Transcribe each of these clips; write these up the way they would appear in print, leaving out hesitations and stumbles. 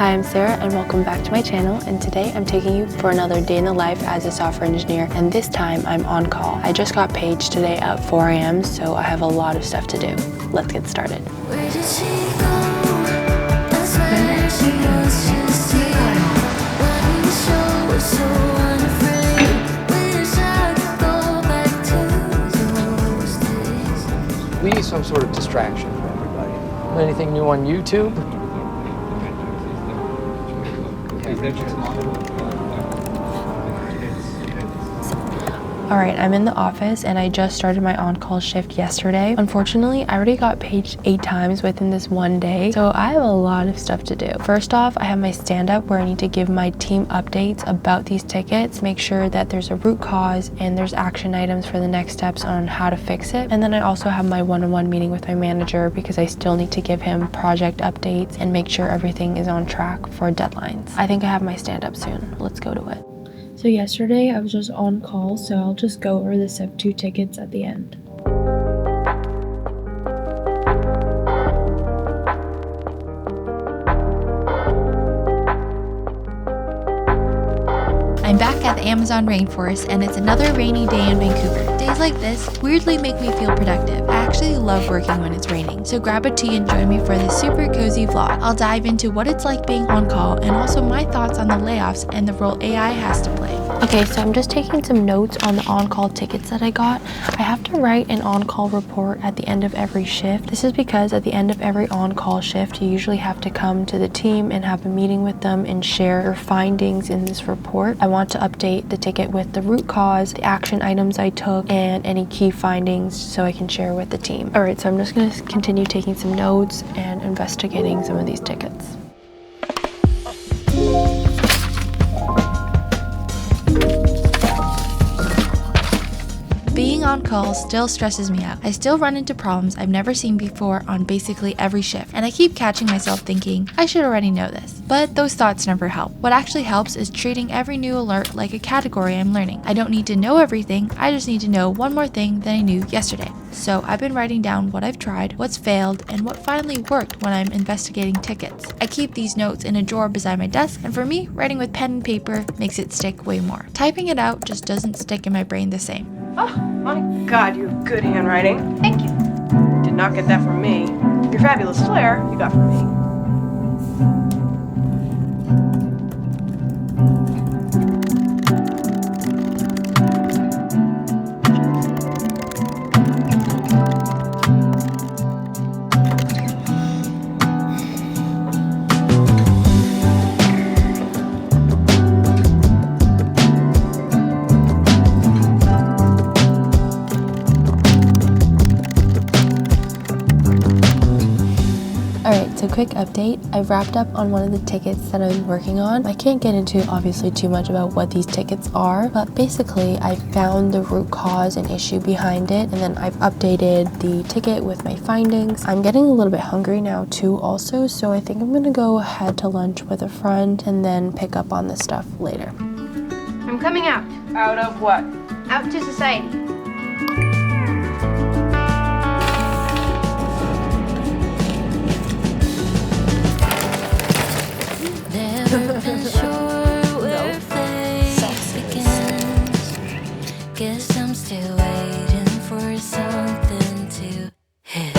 Hi, I'm Sarah and welcome back to my channel, and today I'm taking you for another day in the life as a software engineer, and this time I'm on call. I just got paged today at 4 a.m. so I have a lot of stuff to do. Let's get started. We need some sort of distraction for everybody. Anything new on YouTube? Alright, I'm in the office and I just started my on-call shift yesterday. Unfortunately, I already got paged 8 times within this one day, so I have a lot of stuff to do. First off, I have my stand-up where I need to give my team updates about these tickets, make sure that there's a root cause and there's action items for the next steps on how to fix it. And then I also have my one-on-one meeting with my manager because I still need to give him project updates and make sure everything is on track for deadlines. I think I have my stand-up soon. Let's go to it. So yesterday I was just on call, so I'll just go over the step 2 tickets at the end. I'm back at the Amazon rainforest and it's another rainy day in Vancouver. Days like this weirdly make me feel productive. I actually love working when it's raining. So grab a tea and join me for this super cozy vlog. I'll dive into what it's like being on call and also my thoughts on the layoffs and the role AI has to play. Okay, so I'm just taking some notes on the on-call tickets that I got. I have to write an on-call report at the end of every shift. This is because at the end of every on-call shift, you usually have to come to the team and have a meeting with them and share your findings in this report. I want to update the ticket with the root cause, the action items I took, and any key findings so I can share with the team. All right, so I'm just going to continue taking some notes and investigating some of these tickets. Being on call still stresses me out. I still run into problems I've never seen before on basically every shift, and I keep catching myself thinking, I should already know this. But those thoughts never help. What actually helps is treating every new alert like a category I'm learning. I don't need to know everything, I just need to know one more thing than I knew yesterday. So I've been writing down what I've tried, what's failed, and what finally worked when I'm investigating tickets. I keep these notes in a drawer beside my desk, and for me, writing with pen and paper makes it stick way more. Typing it out just doesn't stick in my brain the same. Oh my God, you have good handwriting. Thank you. Did not get that from me. Your fabulous flair, you got from me. Alright, so quick update. I've wrapped up on one of the tickets that I've been working on. I can't get into obviously too much about what these tickets are, but basically I found the root cause and issue behind it, and then I've updated the ticket with my findings. I'm getting a little bit hungry now too also, so I think I'm gonna go ahead to lunch with a friend and then pick up on this stuff later. I'm coming out. Out of what? Out to society. Never been sure where fate begins. Guess I'm still waiting for something to hit.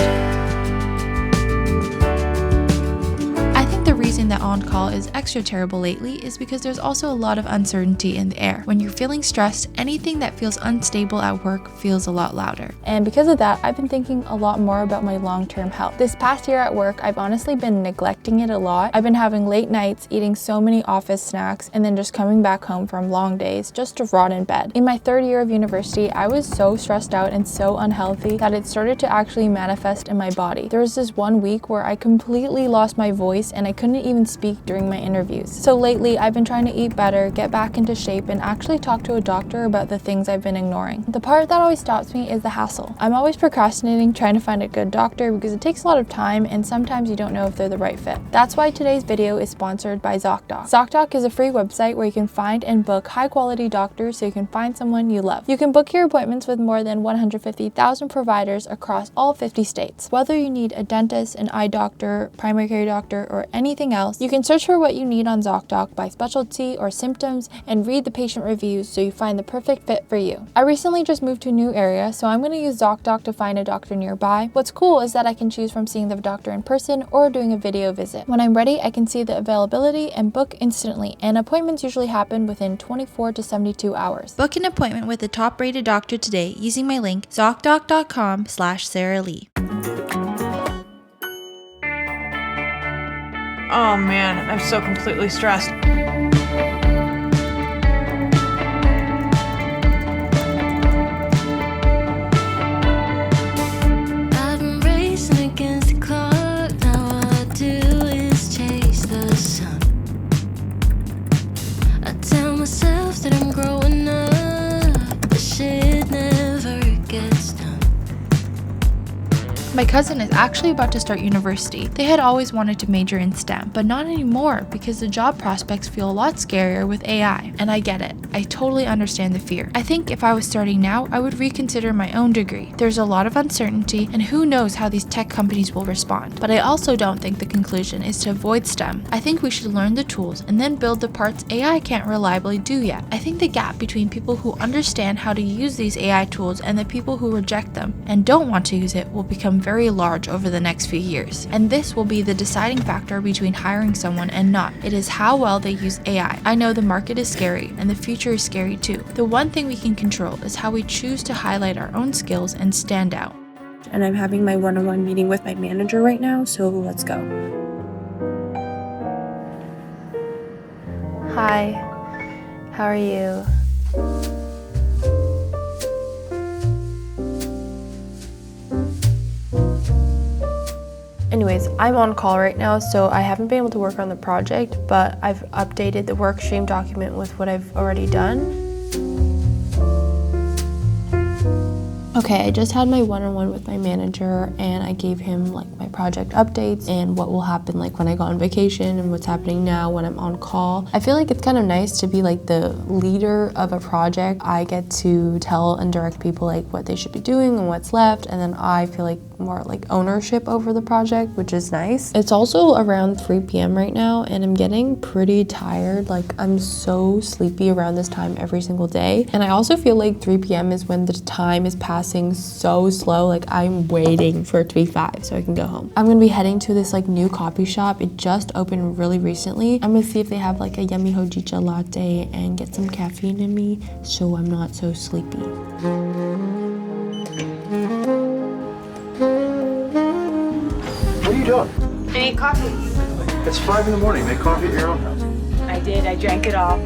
I think the reason that on-call is extra terrible lately is because there's also a lot of uncertainty in the air. When you're feeling stressed, anything that feels unstable at work feels a lot louder. And because of that, I've been thinking a lot more about my long-term health. This past year at work, I've honestly been neglecting it a lot. I've been having late nights, eating so many office snacks, and then just coming back home from long days just to rot in bed. In my 3rd year of university, I was so stressed out and so unhealthy that it started to actually manifest in my body. There was this one week where I completely lost my voice and I couldn't even speak during my interviews. So lately, I've been trying to eat better, get back into shape, and actually talk to a doctor about the things I've been ignoring. The part that always stops me is the hassle. I'm always procrastinating trying to find a good doctor because it takes a lot of time and sometimes you don't know if they're the right fit. That's why today's video is sponsored by ZocDoc. ZocDoc is a free website where you can find and book high-quality doctors so you can find someone you love. You can book your appointments with more than 150,000 providers across all 50 states. Whether you need a dentist, an eye doctor, primary care doctor, or anything else, you can search for Filter what you need on ZocDoc by specialty or symptoms and read the patient reviews so you find the perfect fit for you. I recently just moved to a new area, so I'm going to use ZocDoc to find a doctor nearby. What's cool is that I can choose from seeing the doctor in person or doing a video visit. When I'm ready, I can see the availability and book instantly, and appointments usually happen within 24 to 72 hours. Book an appointment with a top-rated doctor today using my link ZocDoc.com/SarahLee. Oh man, I'm so completely stressed. I've been racing against the clock. Now all I do is chase the sun. I tell myself that I'm growing up, but shit never gets done. My cousin is actually about to start university. They had always wanted to major in STEM, but not anymore because the job prospects feel a lot scarier with AI. And I get it. I totally understand the fear. I think if I was starting now, I would reconsider my own degree. There's a lot of uncertainty, and who knows how these tech companies will respond. But I also don't think the conclusion is to avoid STEM. I think we should learn the tools and then build the parts AI can't reliably do yet. I think the gap between people who understand how to use these AI tools and the people who reject them and don't want to use it will become very large over the next few years. And this will be the deciding factor between hiring someone and not. It is how well they use AI. I know the market is scary and the future is scary too. The one thing we can control is how we choose to highlight our own skills and stand out. And I'm having my one-on-one meeting with my manager right now, so let's go. Hi, how are you? Anyways, I'm on call right now, so I haven't been able to work on the project, but I've updated the work stream document with what I've already done. Okay, I just had my one-on-one with my manager and I gave him like my project updates and what will happen like when I go on vacation and what's happening now when I'm on call. I feel like it's kind of nice to be like the leader of a project. I get to tell and direct people like what they should be doing and what's left, and then I feel like more like ownership over the project, which is nice. It's also around 3 p.m. right now and I'm getting pretty tired. Like I'm so sleepy around this time every single day. And I also feel like 3 p.m. is when the time is passing so slow. Like I'm waiting for it to be 5 so I can go home. I'm gonna be heading to this like new coffee shop. It just opened really recently. I'm gonna see if they have like a yummy hojicha latte and get some caffeine in me so I'm not so sleepy. What are you doing? I need coffee. It's 5 in the morning. Make coffee at your own house. I did. I drank it all.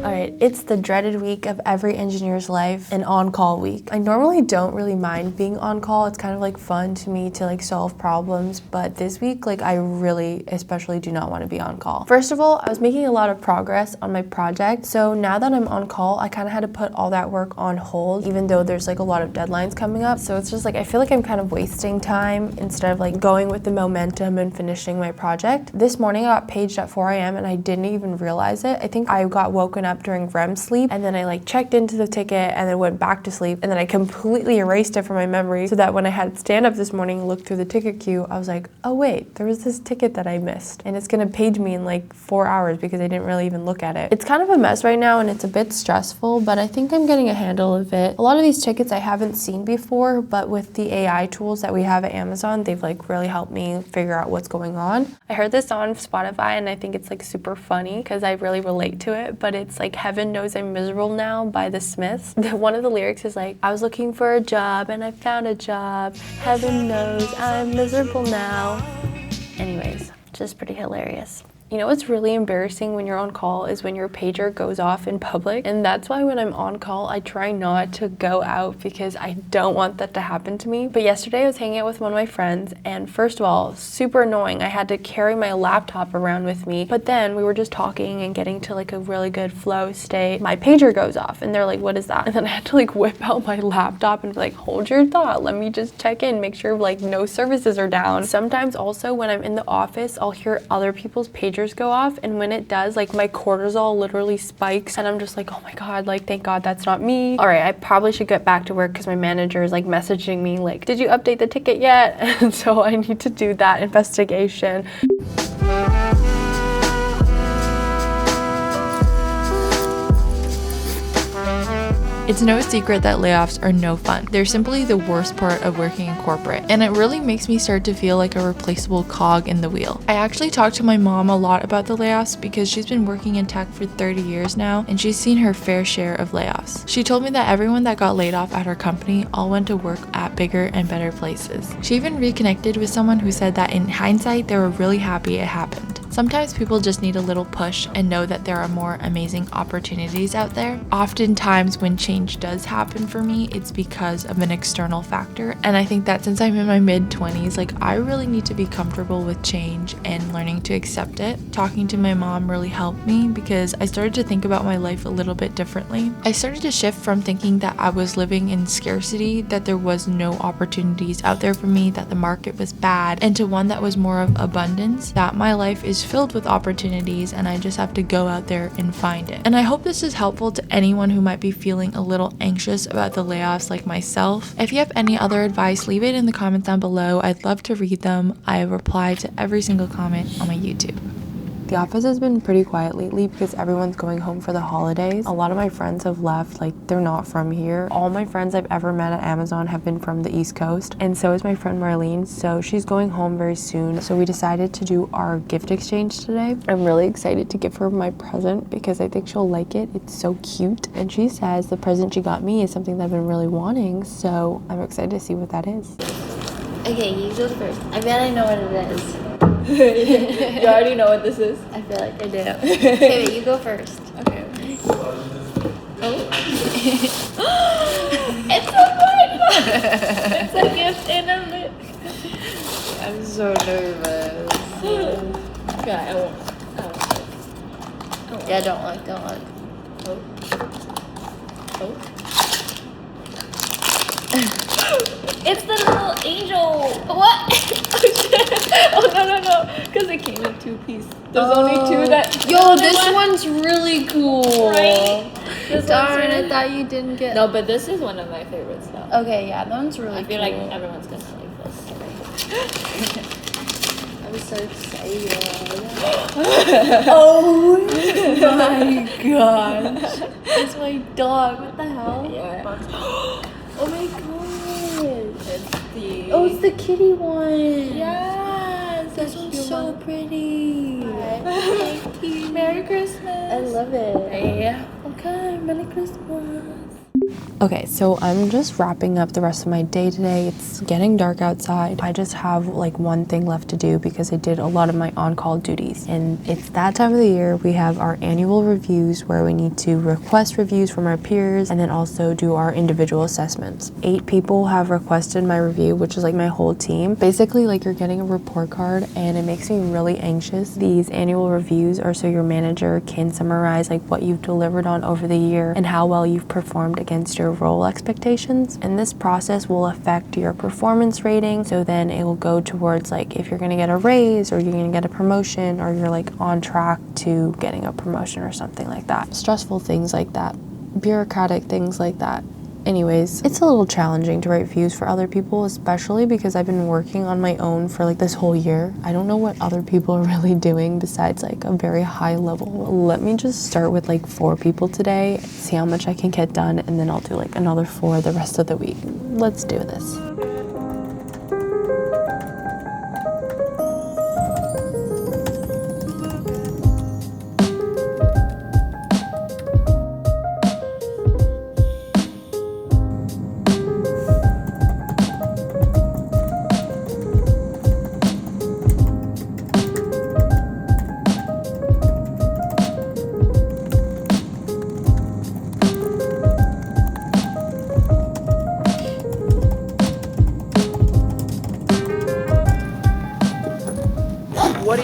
Alright, it's the dreaded week of every engineer's life, an on-call week. I normally don't really mind being on call. It's kind of like fun to me to like solve problems, but this week like I really especially do not want to be on call. First of all, I was making a lot of progress on my project, so now that I'm on call, I kind of had to put all that work on hold even though there's like a lot of deadlines coming up. So it's just like I feel like I'm kind of wasting time instead of like going with the momentum and finishing my project. This morning I got paged at 4 a.m. and I didn't even realize it. I think I got woken up during REM sleep and then I like checked into the ticket and then went back to sleep and then I completely erased it from my memory so that when I had stand up this morning, looked through the ticket queue, I was like, oh wait, there was this ticket that I missed and it's gonna page me in like 4 hours because I didn't really even look at it. It's kind of a mess right now and it's a bit stressful, but I think I'm getting a handle of it. A lot of these tickets I haven't seen before, but with the AI tools that we have at Amazon, they've like really helped me figure out what's going on. I heard this on Spotify and I think it's like super funny because I really relate to it, but it's like Heaven Knows I'm Miserable Now by the Smiths. One of the lyrics is like, I was looking for a job and I found a job. Heaven knows I'm miserable now. Anyways, just pretty hilarious. You know what's really embarrassing when you're on call is when your pager goes off in public, and that's why when I'm on call I try not to go out because I don't want that to happen to me. But yesterday I was hanging out with one of my friends, and first of all, super annoying, I had to carry my laptop around with me, but then we were just talking and getting to like a really good flow state. My pager goes off and they're like, what is that? And then I had to like whip out my laptop and be like, hold your thought, let me just check in, make sure like no services are down. Sometimes also when I'm in the office, I'll hear other people's pagers go off, and when it does, like my cortisol literally spikes and I'm just like, oh my god, like thank god that's not me. All right, I probably should get back to work because my manager is like messaging me like, did you update the ticket yet? And so I need to do that investigation. It's no secret that layoffs are no fun. They're simply the worst part of working in corporate, and it really makes me start to feel like a replaceable cog in the wheel. I actually talked to my mom a lot about the layoffs because she's been working in tech for 30 years now, and she's seen her fair share of layoffs. She told me that everyone that got laid off at her company all went to work at bigger and better places. She even reconnected with someone who said that in hindsight, they were really happy it happened. Sometimes people just need a little push and know that there are more amazing opportunities out there. Oftentimes when change does happen for me, it's because of an external factor. And I think that since I'm in my mid-20s, like I really need to be comfortable with change and learning to accept it. Talking to my mom really helped me because I started to think about my life a little bit differently. I started to shift from thinking that I was living in scarcity, that there was no opportunities out there for me, that the market was bad, and to one that was more of abundance, that my life is filled with opportunities and I just have to go out there and find it. And I hope this is helpful to anyone who might be feeling a little anxious about the layoffs like myself. If you have any other advice, leave it in the comments down below. I'd love to read them. I reply to every single comment on my YouTube. The office has been pretty quiet lately because everyone's going home for the holidays. A lot of my friends have left, like they're not from here. All my friends I've ever met at Amazon have been from the East Coast, and so is my friend Marlene, so she's going home very soon. So we decided to do our gift exchange today. I'm really excited to give her my present because I think she'll like it. It's so cute, and she says the present she got me is something that I've been really wanting, so I'm excited to see what that is. Okay, you go first. I bet I know what it is. You already know what this is? I feel like I do. Okay, wait, you go first. Okay. Oh. It's a board! It's a gift in a lip. I'm so nervous. Okay, I won't. Yeah, don't look. Oh. It's the little angel. What? Oh, no. Because it came in two pieces. There's only two that. Yo, this one's really cool. Right? Darn, I thought you didn't get. No, but this is one of my favorites though. Okay, yeah, that one's really I feel cool. like everyone's gonna like this. I'm so excited. Oh my gosh. It's my dog. What the hell? Yeah. Oh my god. It's the. Oh, it's the kitty one. Yes. This one's so pretty. Thank you. Merry Christmas. I love it. Yeah. Okay, Merry Christmas. Okay, so I'm just wrapping up the rest of my day today. It's getting dark outside. I just have like one thing left to do because I did a lot of my on-call duties. And it's that time of the year. We have our annual reviews where we need to request reviews from our peers and then also do our individual assessments. 8 people have requested my review, which is like my whole team. Basically, like you're getting a report card and it makes me really anxious. These annual reviews are so your manager can summarize like what you've delivered on over the year and how well you've performed against your role expectations, and this process will affect your performance rating. So then it will go towards like if you're going to get a raise or you're going to get a promotion or you're like on track to getting a promotion or something like that. Stressful things like that, bureaucratic things like that. Anyways, it's a little challenging to write reviews for other people, especially because I've been working on my own for like this whole year. I don't know what other people are really doing besides like a very high level. Let me just start with like 4 people today, see how much I can get done, and then I'll do like another 4 the rest of the week. Let's do this.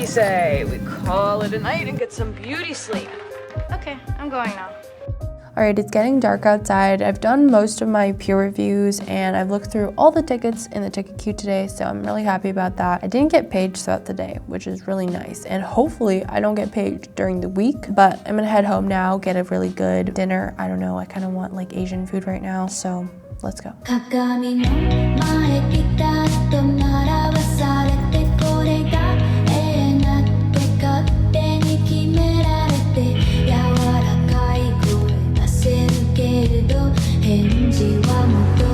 say we call it a night and get some beauty sleep? Okay, I'm going now. Alright, it's getting dark outside. I've done most of my peer reviews and I've looked through all the tickets in the ticket queue today, so I'm really happy about that. I didn't get paged throughout the day, which is really nice, and hopefully I don't get paged during the week, but I'm gonna head home now, get a really good dinner. I don't know, I kind of want like Asian food right now, so let's go. 鏡の前ピタッと並ばされてこれが永遠だって勝手に決められて柔らかい声出せるけれど返事は求